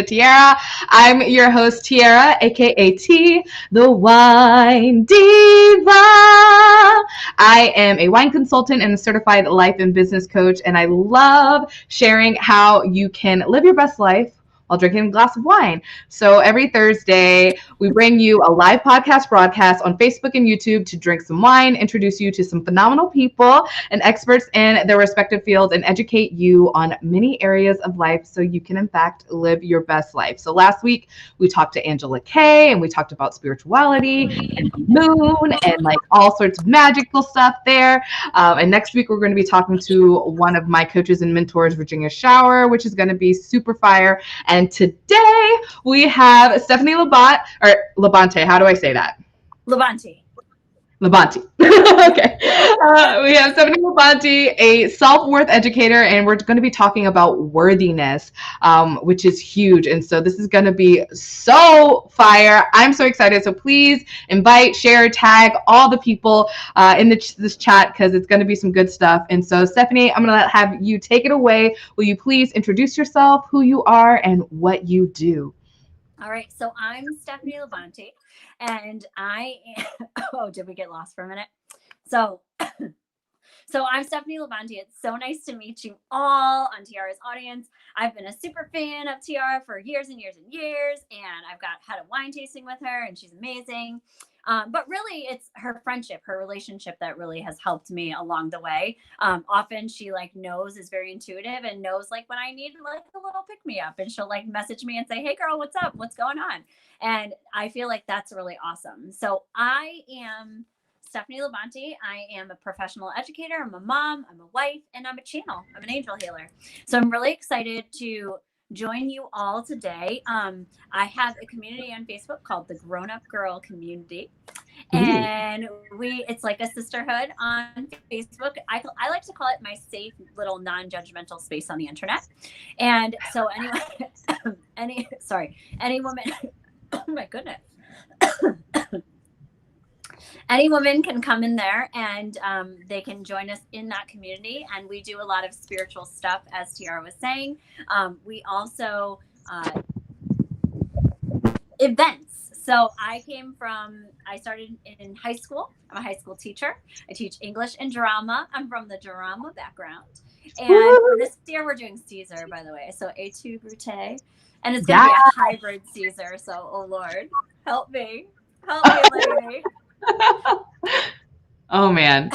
Tiara. I'm your host, Tiara, aka T, the Wine Diva. I am a wine consultant and a certified life and business coach, and I love sharing how you can live your best life while drinking a glass of wine. So every Thursday, we bring you a live podcast broadcast on Facebook and YouTube to drink some wine, introduce you to some phenomenal people and experts in their respective fields, and educate you on many areas of life so you can, in fact, live your best life. So last week, we talked to Angela Kay and we talked about spirituality and the moon and like all sorts of magical stuff there. And next week, we're going to be talking to one of my coaches and mentors, Virginia Shower, which is going to be super fire. And today we have Stephanie Labonte. How do I say that? Labonte. Okay. We have Stephanie Labonte, a self-worth educator, and we're going to be talking about worthiness, which is huge. And so this is going to be so fire. I'm so excited. So please invite, share, tag all the people in this chat because it's going to be some good stuff. And so, Stephanie, I'm going to have you take it away. Will you please introduce yourself, who you are, and what you do? All right. So I'm Stephanie Labonte, and oh, did we get lost for a minute? So I'm Stephanie Labonte. It's so nice to meet you all on Tiara's audience. I've been a super fan of Tiara for years and years and years, and I've had a wine tasting with her, and she's amazing. But really, it's her friendship, her relationship that really has helped me along the way. Often she is very intuitive and knows when I need a little pick me up, and she'll message me and say, "Hey girl, what's up? What's going on?" And I feel like that's really awesome. So I am Stephanie Labonte. I am a professional educator. I'm a mom, I'm a wife, and I'm a channel. I'm an angel healer. So I'm really excited to join you all today. I have a community on Facebook called the Grown Up Girl Community. And it's like a sisterhood on Facebook. I like to call it my safe little non-judgmental space on the internet. And so any woman, oh my goodness. Any woman can come in there and they can join us in that community. And we do a lot of spiritual stuff, as Tiara was saying. We also events. So I started in high school. I'm a high school teacher. I teach English and drama. I'm from the drama background. And this year we're doing Caesar, by the way. So A2 Brute. And it's going to be a hybrid Caesar. So, oh Lord, help me, lady. Oh man.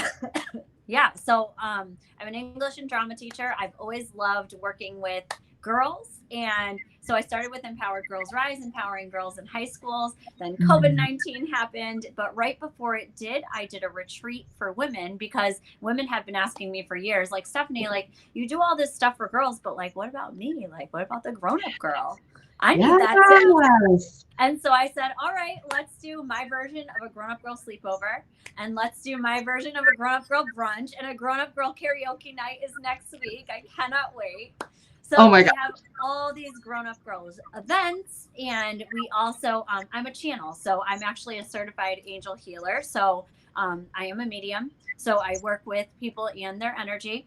Yeah. So I'm an English and drama teacher. I've always loved working with girls. And so I started with Empowered Girls Rise, empowering girls in high schools. Then COVID-19 happened. But right before it did, I did a retreat for women because women have been asking me for years, Stephanie, you do all this stuff for girls, but what about me? What about the grown-up girl? I need that too. And so I said, all right, let's do my version of a grown-up girl sleepover. And let's do my version of a grown-up girl brunch. And a grown-up girl karaoke night is next week. I cannot wait. So we have all these grown-up girls events. And we also, I'm a channel. So I'm actually a certified angel healer. So I am a medium. So I work with people and their energy.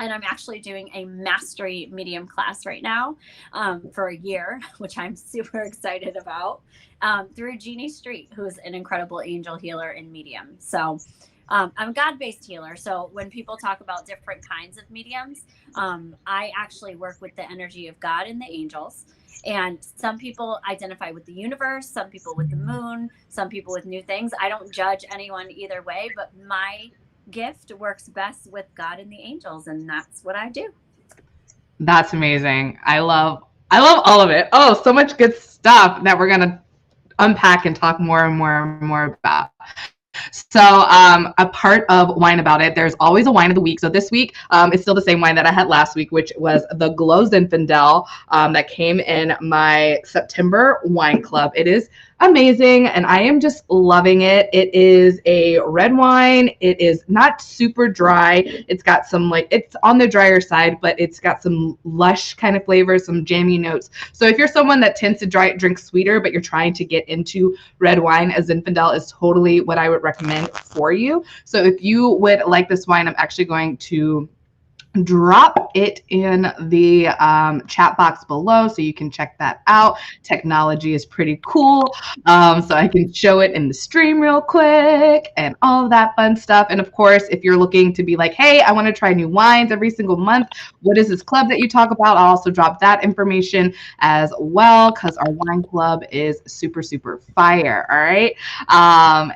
And I'm actually doing a mastery medium class right now for a year, which I'm super excited about, through Jeannie Street, who's an incredible angel healer and medium. So I'm a God-based healer. So when people talk about different kinds of mediums, I actually work with the energy of God and the angels. And some people identify with the universe, some people with the moon, some people with new things. I don't judge anyone either way, but my gift works best with God and the angels, and that's what I do. That's amazing. I love all of it. Oh, so much good stuff that we're gonna unpack and talk more and more and more about. So a part of Wine About It, there's always a wine of the week. So this week, it's still the same wine that I had last week, which was the Glow Zinfandel that came in my September wine club. It is amazing, and I am just loving it. It is a red wine. It is not super dry. It's got some it's on the drier side, but it's got some lush kind of flavors, some jammy notes. So if you're someone that tends to drink sweeter, but you're trying to get into red wine, a Zinfandel is totally what I would recommend for you. So if you would like this wine, I'm actually going to drop it in the chat box below so you can check that out. Technology is pretty cool. So I can show it in the stream real quick and all of that fun stuff. And of course, if you're looking to be like, hey, I want to try new wines every single month, what is this club that you talk about? I'll also drop that information as well because our wine club is super, super fire. All right.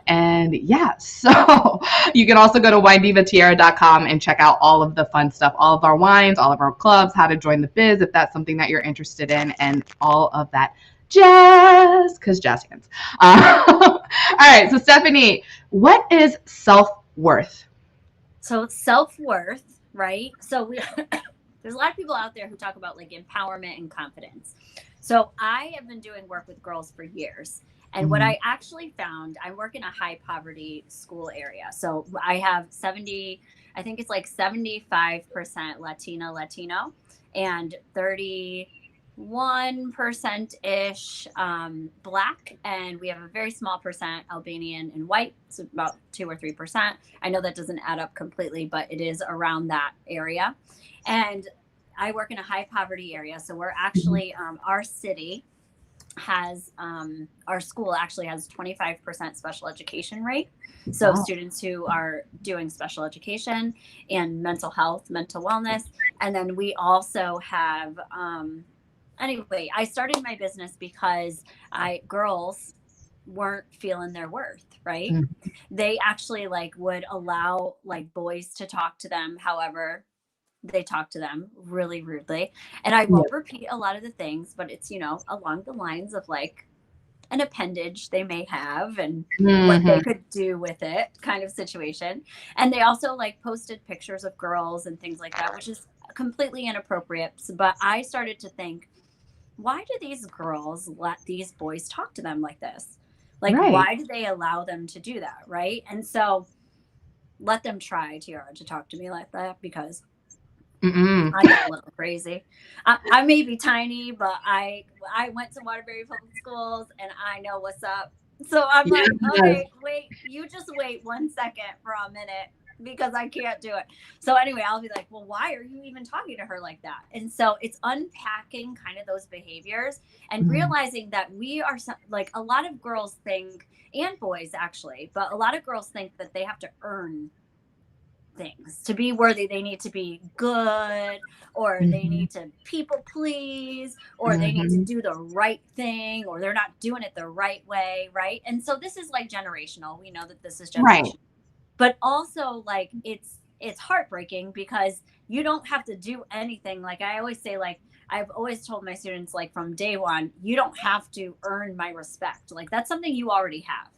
And yeah, so you can also go to winedivatiara.com and check out all of the fun stuff, all of our wines, all of our clubs, how to join the biz if that's something that you're interested in, and all of that jazz, because jazz hands. All right, so Stephanie, what is self-worth? So self-worth, right? So we there's a lot of people out there who talk about like empowerment and confidence. So I have been doing work with girls for years. And what I actually found, I work in a high poverty school area. So I have 70, I think it's like 75% Latino, and 31% ish Black. And we have a very small percent Albanian and white, so about 2 or 3%. I know that doesn't add up completely, but it is around that area. And I work in a high poverty area. So we're actually, our city has our school actually has 25% special education rate. So students who are doing special education and mental health, mental wellness. And then we also have anyway, I started my business because girls weren't feeling their worth, right? They actually like would allow like boys to talk to them however they talk to them, really rudely. And I won't repeat a lot of the things, but it's, along the lines of like an appendage they may have and what they could do with it kind of situation. And they also like posted pictures of girls and things like that, which is completely inappropriate. But I started to think, why do these girls let these boys talk to them like this? Like, why do they allow them to do that? Right. And so let them try, Tiara, to talk to me like that, because I get a little crazy. I may be tiny, but I went to Waterbury Public Schools and I know what's up. So I'm like, okay, wait, you just wait 1 second for a minute because I can't do it. So anyway, I'll be like, well, why are you even talking to her like that? And so it's unpacking kind of those behaviors and realizing that we are like a lot of girls think, and boys actually, but a lot of girls think that they have to earn things to be worthy. They need to be good, or they need to people please, or they need to do the right thing, or they're not doing it the right way, right? And so this is like generational. We know that this is generational, but also like it's heartbreaking because you don't have to do anything. Like I always say, like I've always told my students, like from day one, you don't have to earn my respect. Like that's something you already have.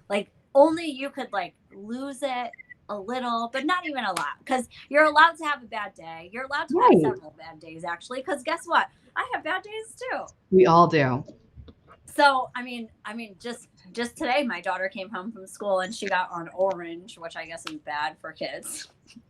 Like only you could like lose it a little, but not even a lot, because you're allowed to have a bad day. You're allowed to have several bad days, actually, because guess what? I have bad days too. We all do. So I mean, just today, my daughter came home from school and she got on orange, which I guess is bad for kids.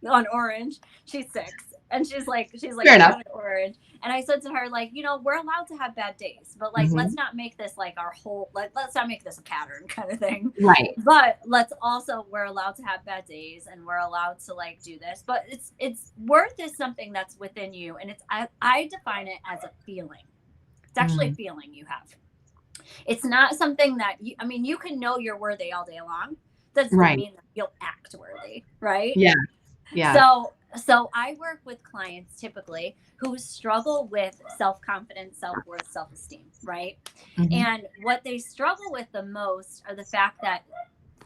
On orange, she's 6, and she's like, on orange. And I said to her, like, we're allowed to have bad days, but like, let's not make this like our whole, like, let's not make this a pattern kind of thing. Right. But we're allowed to have bad days, and we're allowed to like do this. But it's worth is something that's within you, and I define it as a feeling. It's actually a feeling you have. It's not something that you can know you're worthy all day long. Doesn't mean that you'll act worthy, right? Yeah. So I work with clients typically who struggle with self-confidence, self-worth, self-esteem, right? And what they struggle with the most are the fact that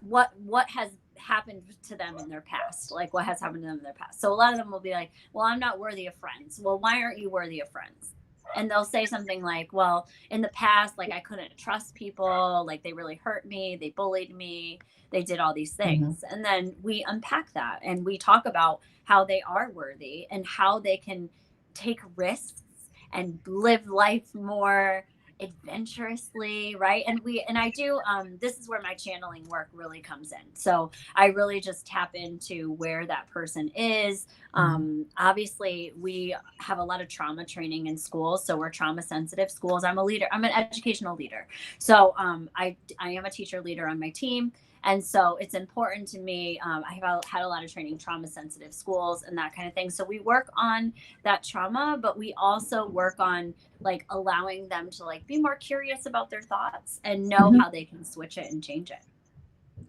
what has happened to them in their past, like what has happened to them in their past. So a lot of them will be like, well, I'm not worthy of friends. Well, why aren't you worthy of friends? And they'll say something like, well, in the past, like I couldn't trust people, like they really hurt me, they bullied me, they did all these things. And then we unpack that and we talk about how they are worthy and how they can take risks and live life more adventurously, right? And I do this is where my channeling work really comes in. So I really just tap into where that person is. Obviously we have a lot of trauma training in schools, so we're trauma sensitive schools. I'm an educational leader, so I am a teacher leader on my team, And so it's important to me. I have had a lot of training trauma sensitive schools and that kind of thing. So we work on that trauma, but we also work on like allowing them to like be more curious about their thoughts and know Mhm. how they can switch it and change it.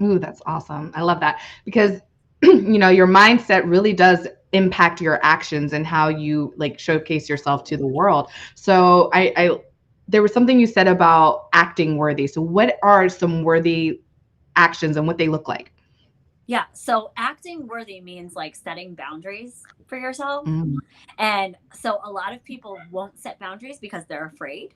Ooh, that's awesome. I love that because your mindset really does impact your actions and how you like showcase yourself to the world. So I there was something you said about acting worthy. So what are some worthy actions and what they look like? Yeah. So acting worthy means like setting boundaries for yourself. Mm, And so a lot of people won't set boundaries because they're afraid.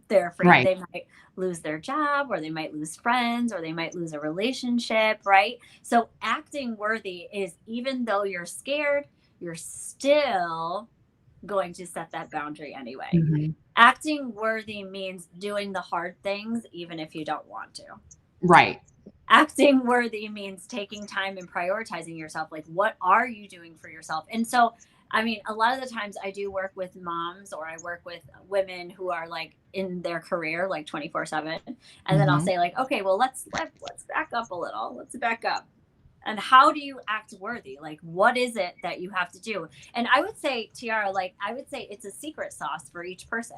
They're afraid right. they might lose their job or they might lose friends or they might lose a relationship, right? So acting worthy is even though you're scared, you're still going to set that boundary anyway. Mhm. Acting worthy means doing the hard things even if you don't want to. Right. Acting worthy means taking time and prioritizing yourself. Like, what are you doing for yourself? And so, I mean, a lot of the times I do work with moms or I work with women who are like in their career like 24/7. And then I'll Mhm. say like, okay, well, let's back up a little. Let's back up. And how do you act worthy? Like, what is it that you have to do? And I would say, Tiara, like, I would say it's a secret sauce for each person.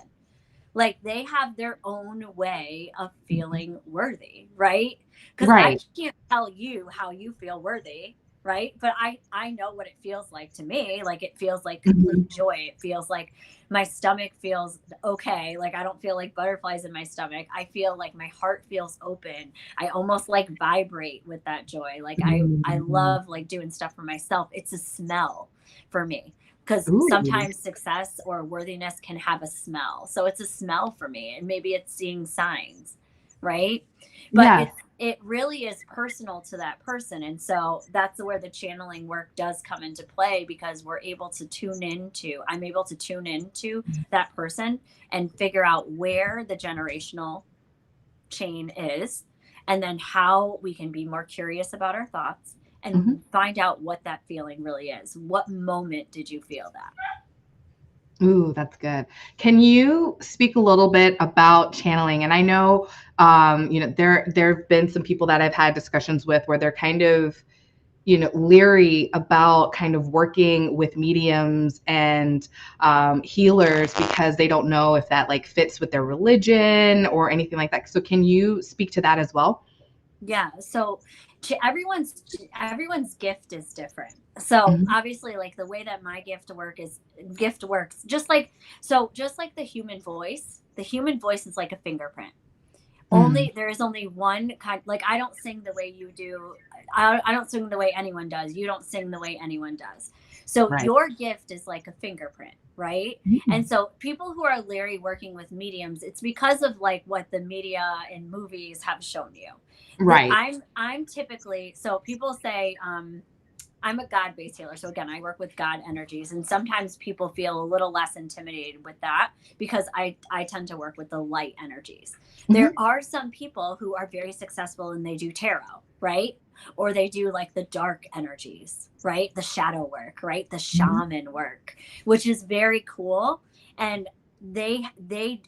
Like they have their own way of feeling worthy, right? Because I Right. can't tell you how you feel worthy, right? But I know what it feels like to me. Like it feels like Mhm. complete joy. It feels like my stomach feels okay. Like I don't feel like butterflies in my stomach. I feel like my heart feels open. I almost like vibrate with that joy. Like I Mhm. love like doing stuff for myself. It's a smell for me because Ooh. sometimes success or worthiness can have a smell. So it's a smell for me, and maybe it's seeing signs, right? But Yes. it really is personal to that person, and so that's where the channeling work does come into play because I'm able to tune into that person and figure out where the generational chain is, and then how we can be more curious about our thoughts Mhm. and find out what that feeling really is. What moment did you feel that? Ooh, that's good. Can you speak a little bit about channeling? And I know, there've been some people that I've had discussions with where they're kind of, leery about kind of working with mediums and healers because they don't know if that like fits with their religion or anything like that. So can you speak to that as well? Yeah. So everyone's gift is different. So Mhm. obviously, like the way that my gift works, just like the human voice is like a fingerprint. Mm. There is only one kind. Like I don't sing the way you do. I don't sing the way anyone does. You don't sing the way anyone does. So Right. your gift is like a fingerprint, right? Mm. And so people who are leery working with mediums, it's because of like what the media and movies have shown you. That Right. I'm typically, so people say I'm a God based healer. So again, I work with God energies, and sometimes people feel a little less intimidated with that because I tend to work with the light energies. There Mhm. are some people who are very successful and they do tarot, right? Or they do like the dark energies, right? The shadow work, right? The Mhm. shaman work, which is very cool. And they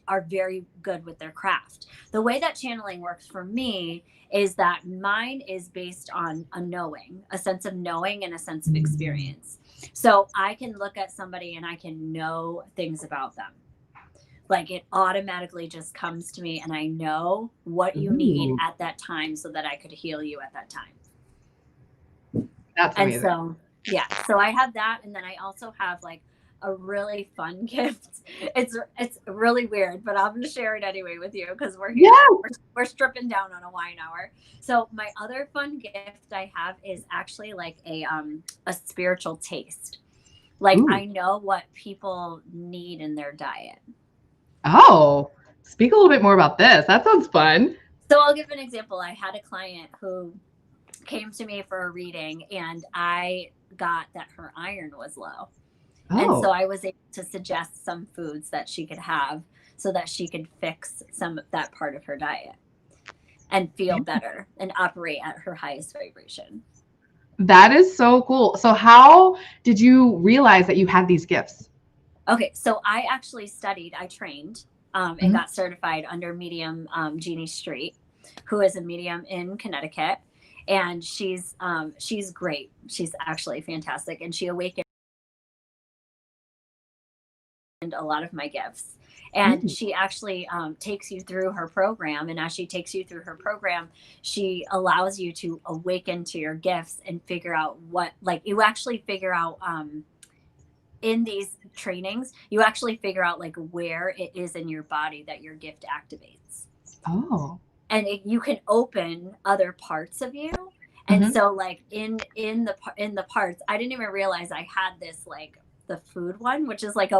are very good with their craft. The way that channeling works for me is that mine is based on a sense of knowing and a sense of Mm. experience. So I can look at somebody and I can know things about them. Like it automatically just comes to me and I know what you need Ooh, at that time so that I could heal you at that time. that's And amazing. so, yeah, so I have that. And then I also have like a really fun gift. It's really weird, but I'm gonna share it anyway with you because we're here. Yeah. We're stripping down on a wine hour. So my other fun gift I have is actually like a spiritual taste. Like Ooh. I know what people need in their diet. Oh, speak a little bit more about this. That sounds fun. So I'll give an example. I had a client who came to me for a reading and I got that her iron was low. And so Oh. I was able to suggest some foods that she could have so that she could fix some of that part of her diet and feel better and operate at her highest vibration. That is so cool. So how did you realize that you had these gifts? Okay, so I trained and Mhm. got certified under medium Jeannie Street, who is a medium in Connecticut. and she's great. She's actually fantastic, and she awakened a lot of my gifts. And she actually takes you through her program. And as she takes you through her program, she allows you to awaken to your gifts and figure out what, like, you actually figure out in these trainings, you actually figure out like where it is in your body that your gift activates. Oh. And you can open other parts of you. And so like in the parts, I didn't even realize I had this, like the food one, which is like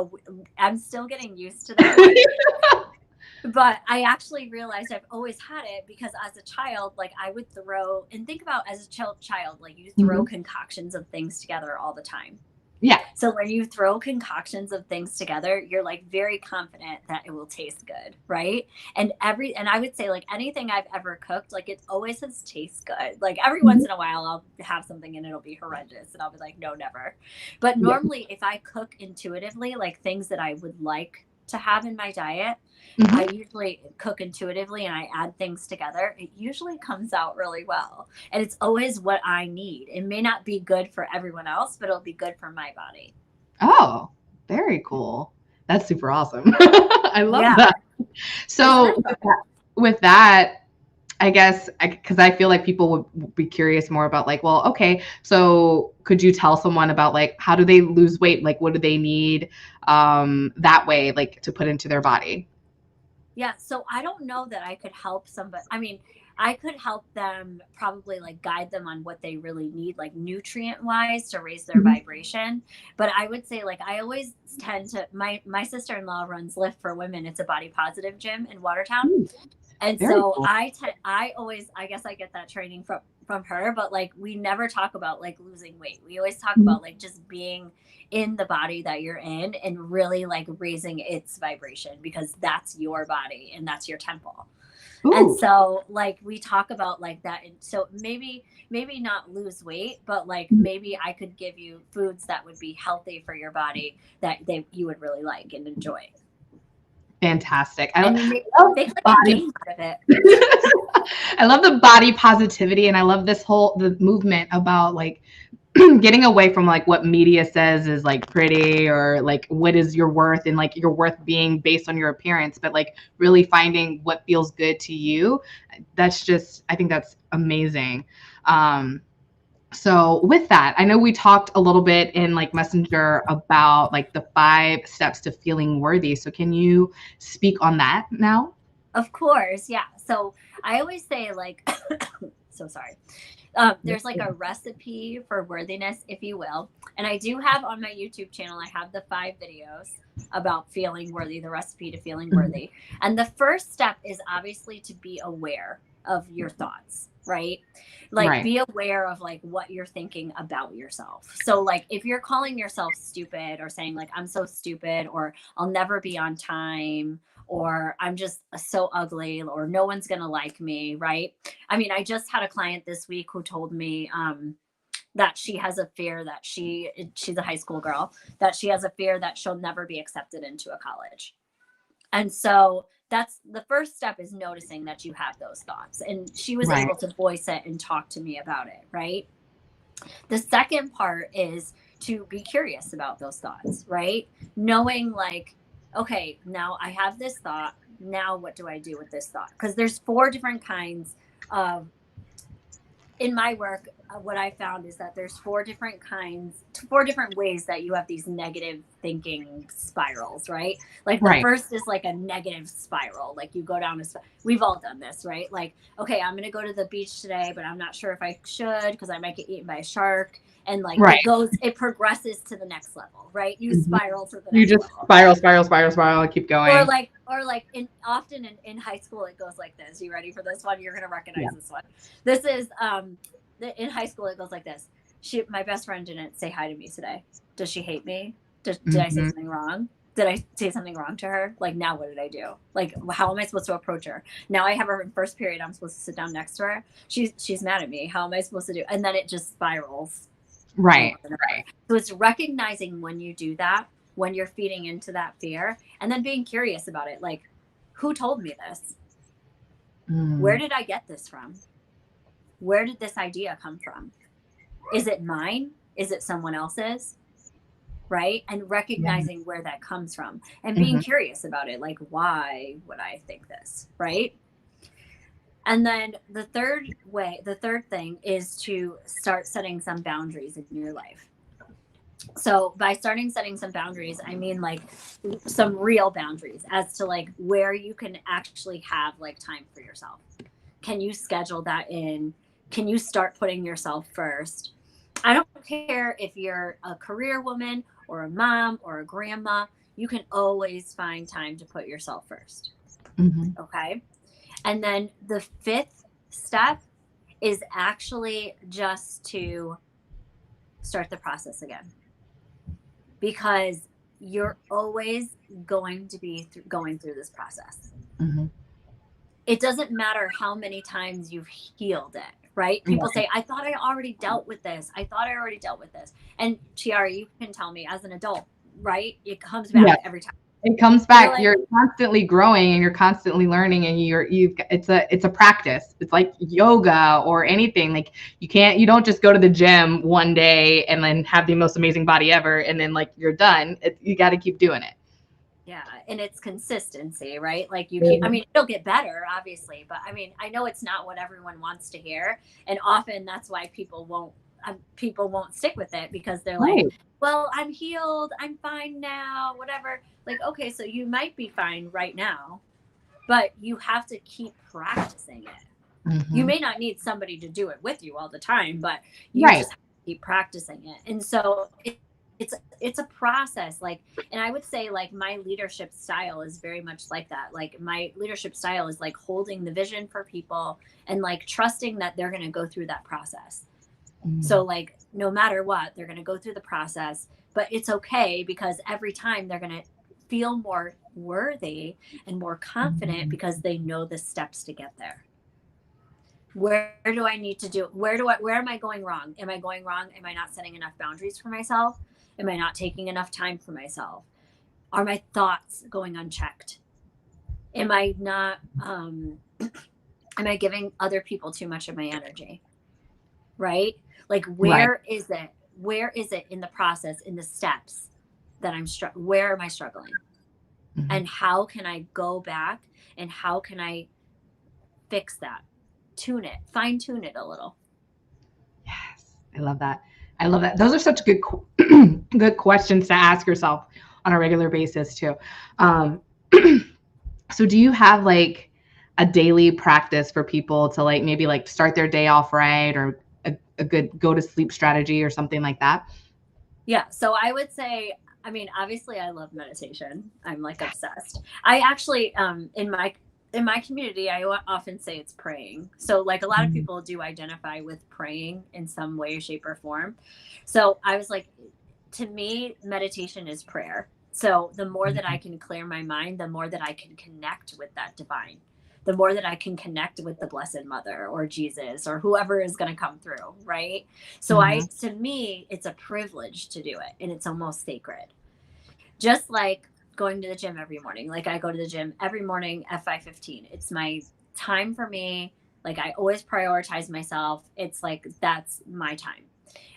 I'm still getting used to that one. But I actually realized I've always had it because as a child, like I would throw, and think about as a child, like you throw concoctions of things together all the time. Yeah. So when you throw concoctions of things together, you're like very confident that it will taste good, right? And I would say like anything I've ever cooked, like it always has tastes good. Like every once in a while I'll have something and it'll be horrendous and I'll be like, no, never. But normally if I cook intuitively, like things that I would like to have in my diet, I usually cook intuitively and I add things together. It usually comes out really well. And it's always what I need. It may not be good for everyone else, but it'll be good for my body. Oh, very cool. That's super awesome. I love that. So with that, I guess, because I feel like people would be curious more about like, well, okay, so could you tell someone about like, how do they lose weight? Like, what do they need that way, like to put into their body? Yeah. So I don't know that I could help somebody. I mean, I could help them probably like guide them on what they really need, like nutrient wise to raise their vibration. But I would say like, I always tend to, my sister-in-law runs Lift for Women. It's a body positive gym in Watertown. And so cool. I always, I guess I get that training from her, but like we never talk about like losing weight. We always talk about like just being in the body that you're in and really like raising its vibration, because that's your body and that's your temple. Ooh. And so like we talk about like that. And so maybe not lose weight, but like maybe I could give you foods that would be healthy for your body that you would really like and enjoy. Fantastic. I love the body positivity, and I love the movement about like getting away from like what media says is like pretty, or like what is your worth, and like your worth being based on your appearance, but like really finding what feels good to you. I think that's amazing. So with that, I know we talked a little bit in like Messenger about like the 5 steps to feeling worthy. So can you speak on that now? Of course. Yeah. So I always say like, so sorry. There's like a recipe for worthiness, if you will. And I do have on my YouTube channel, I have the 5 videos about feeling worthy, the recipe to feeling worthy. And the first step is obviously to be aware of your thoughts, right? Like be aware of like what you're thinking about yourself. So like if you're calling yourself stupid or saying like, I'm so stupid, or I'll never be on time, or I'm just so ugly, or no one's going to like me, right? I mean, I just had a client this week who told me that she has a fear that she's a high school girl, that she has a fear that she'll never be accepted into a college. And so that's the first step, is noticing that you have those thoughts. And she was able to voice it and talk to me about it, right? The second part is to be curious about those thoughts, right? Knowing like, okay, now I have this thought. Now what do I do with this thought? Because there's 4 different kinds of, in my work, what I found is that there's 4 different ways that you have these negative thinking spirals, right? Like the first is like a negative spiral. Like you go down we've all done this, right? Like, okay, I'm going to go to the beach today, but I'm not sure if I should because I might get eaten by a shark. And like it progresses to the next level, right? You spiral to the next level. You just spiral, and keep going. Or like often in high school, it goes like this. You ready for this one? You're going to recognize this one. This is, in high school, it goes like this. My best friend didn't say hi to me today. Does she hate me? Did I say something wrong? Did I say something wrong to her? Like, now what did I do? Like, how am I supposed to approach her? Now I have her in first period. I'm supposed to sit down next to her. She's mad at me. How am I supposed to do? And then it just spirals. Right. So it's recognizing when you do that, when you're feeding into that fear, and then being curious about it. Like, who told me this? Where did I get this from? where did this idea come from? Is it mine? Is it someone else's? Right? And Yeah. recognizing where that comes from and being Mhm. curious about it. Like, why would I think this? Right? And then the third thing is to start setting some boundaries in your life. So by starting setting some boundaries, I mean like some real boundaries as to like where you can actually have like time for yourself. Can you schedule that in? Can you start putting yourself first? I don't care if you're a career woman or a mom or a grandma, you can always find time to put yourself first. Mhm. Okay. And then the fifth step is actually just to start the process again, because you're always going to be going through this process. Mhm. It doesn't matter how many times you've healed it, right? People Right. say, I thought I already dealt with this. I thought I already dealt with this. And Chiara, you can tell me as an adult, right? It comes Yeah. back every time. It comes You're back. like, You're constantly growing and you're constantly learning, and it's a practice. It's like yoga or anything. Like you don't just go to the gym one day and then have the most amazing body ever and then like you're done. You got to keep doing it. yeah, and it's consistency, right? Like you keep, I Mhm. mean, it'll get better, obviously, but I mean, I know it's not what everyone wants to hear, and often that's why people won't stick with it because they're like, Right. well, I'm healed, I'm fine now, whatever. Like, okay, so you might be fine right now, but you have to keep practicing it. You Mhm. may not need somebody to do it with you all the time, but you Right. just have to keep practicing it. And so it's a process. Like, and I would say like my leadership style is very much like that. Like my leadership style is like holding the vision for people and like trusting that they're going to go through that process. So Mhm. like no matter what, they're going to go through the process, but it's okay because every time they're going to feel more worthy and more confident Mhm. because they know the steps to get there. Where am I going wrong? Am I going wrong? Am I not setting enough boundaries for myself? Am I not taking enough time for myself? Are my thoughts going unchecked? Am I not am I giving other people too much of my energy? Right? Like Right. where is it in the process, in the steps that where am I struggling? Mhm. And how can I go back and how can I fix that? Tune it, fine tune it a little. Yes. I love that. I love that. Those are such good good questions to ask yourself on a regular basis too. Um, so do you have like a daily practice for people to like maybe like start their day off right, or a good go to sleep strategy or something like that? Yeah. So I would say, I mean, obviously I love meditation. I'm like obsessed. I actually, in my community, often say it's praying. So like a lot of Mm. people do identify with praying in some way, shape, or form. So I was like, to me, meditation is prayer. So the more that I can clear my mind, the more that I can connect with that divine, the more that I can connect with the Blessed Mother or Jesus or whoever is going to come through, right? So Mhm. to me, it's a privilege to do it and it's almost sacred. Just like going to the gym every morning. Like I go to the gym every morning at 5:15. It's my time for me. Like I always prioritize myself. It's like that's my time.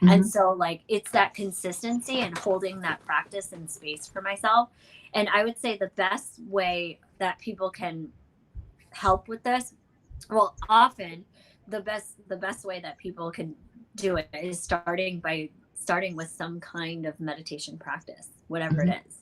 And Mhm. so like it's that consistency and holding that practice and space for myself. And I would say the best way that people can help with this, well, often the best way that people can do it is starting with some kind of meditation practice, whatever Mhm. it is.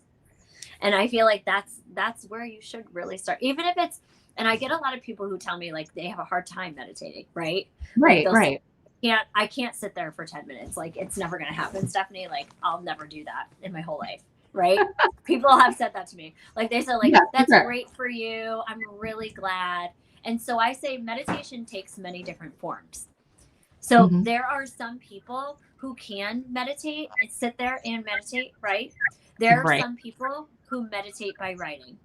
And I feel like that's where you should really start, even if it's, and I get a lot of people who tell me like they have a hard time meditating, right? Like Right, they'll say, right. I can't sit there for 10 minutes. Like it's never going to happen, Stephanie. Like I'll never do that in my whole life. Right. People have said that to me. Like they said, like, Yeah, for that's sure. great for you. I'm really glad. And so I say meditation takes many different forms. So Mhm. there are some people who can meditate and sit there and meditate, right? There are Right. some people who meditate by writing.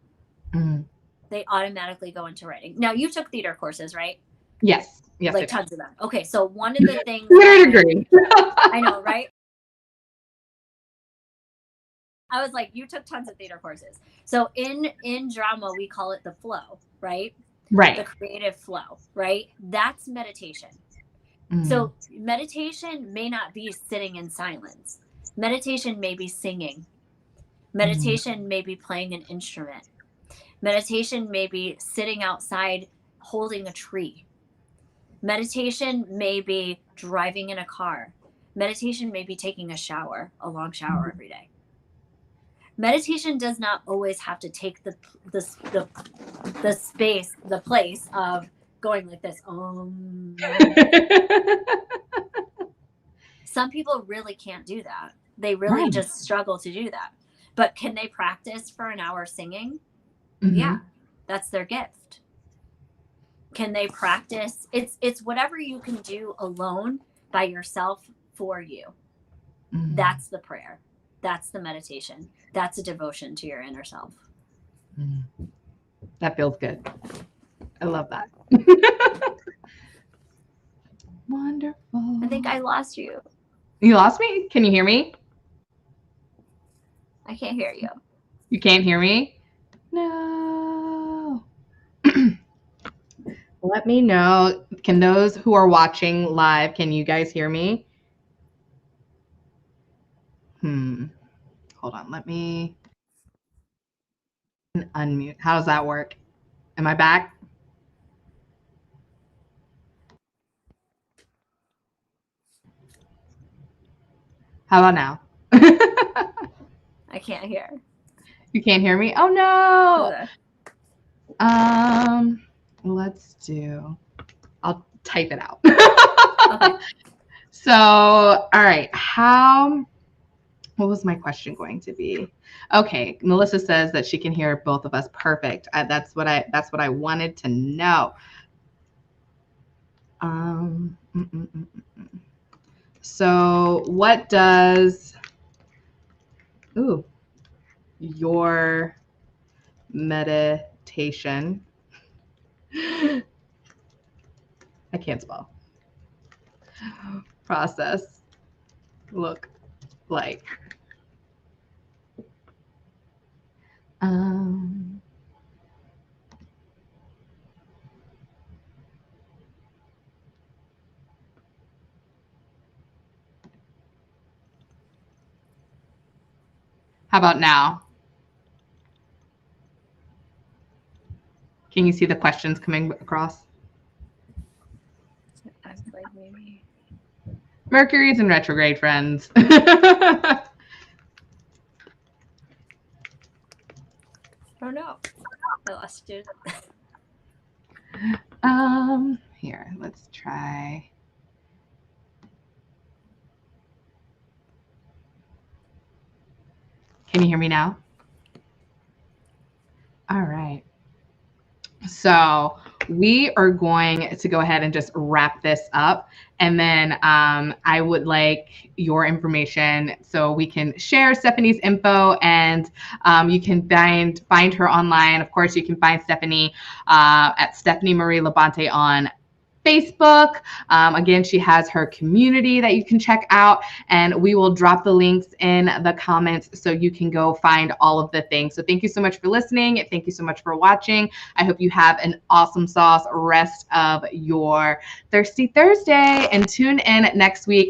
Mhm. They automatically go into writing. Now, you took theater courses, right? Yes. Yes, I Like did. tons of them. Okay, so one of the things To that a degree. I know, right? I was like, you took tons of theater courses. So in drama, we call it the flow, right? The Right. creative flow, right? That's meditation. So meditation may not be sitting in silence. Meditation may be singing. Meditation may be playing an instrument. Meditation may be sitting outside holding a tree. Meditation may be driving in a car. Meditation may be taking a shower, a long shower every day. Meditation does not always have to take the space, the place of going like this. Some people really can't do that. They really just struggle to do that. But can they practice for an hour singing? Yeah, that's their gift. Can they practice? It's whatever you can do alone by yourself for you. That's the prayer. That's the meditation. That's a devotion to your inner self. That feels good. I love that. Wonderful. I think I lost you. You lost me? Can you hear me? I can't hear you. You can't hear me? No. Let me know. Can those who are watching live, can you guys hear me? Hold on. Let me unmute. How does that work? Am I back? How about now? I can't hear. You can't hear me? Oh no. Let's do. I'll type it out. Okay. So, all right. What was my question going to be? Okay, Melissa says that she can hear both of us. Perfect. That's what I wanted to know. So what does your meditation, I can't spell, process look like? How about now? Can you see the questions coming across? Like maybe. Mercury's in retrograde, friends. I don't know. I lost you. Here, let's try. Can you hear me now? All right. So we are going to go ahead and just wrap this up. And then I would like your information so we can share Stephanie's info, and you can find her online. Of course, you can find Stephanie at Stephanie Marie Labonte on Facebook. Again, she has her community that you can check out, and we will drop the links in the comments so you can go find all of the things. So thank you so much for listening. Thank you so much for watching. I hope you have an awesome sauce rest of your Thirsty Thursday, and tune in next week.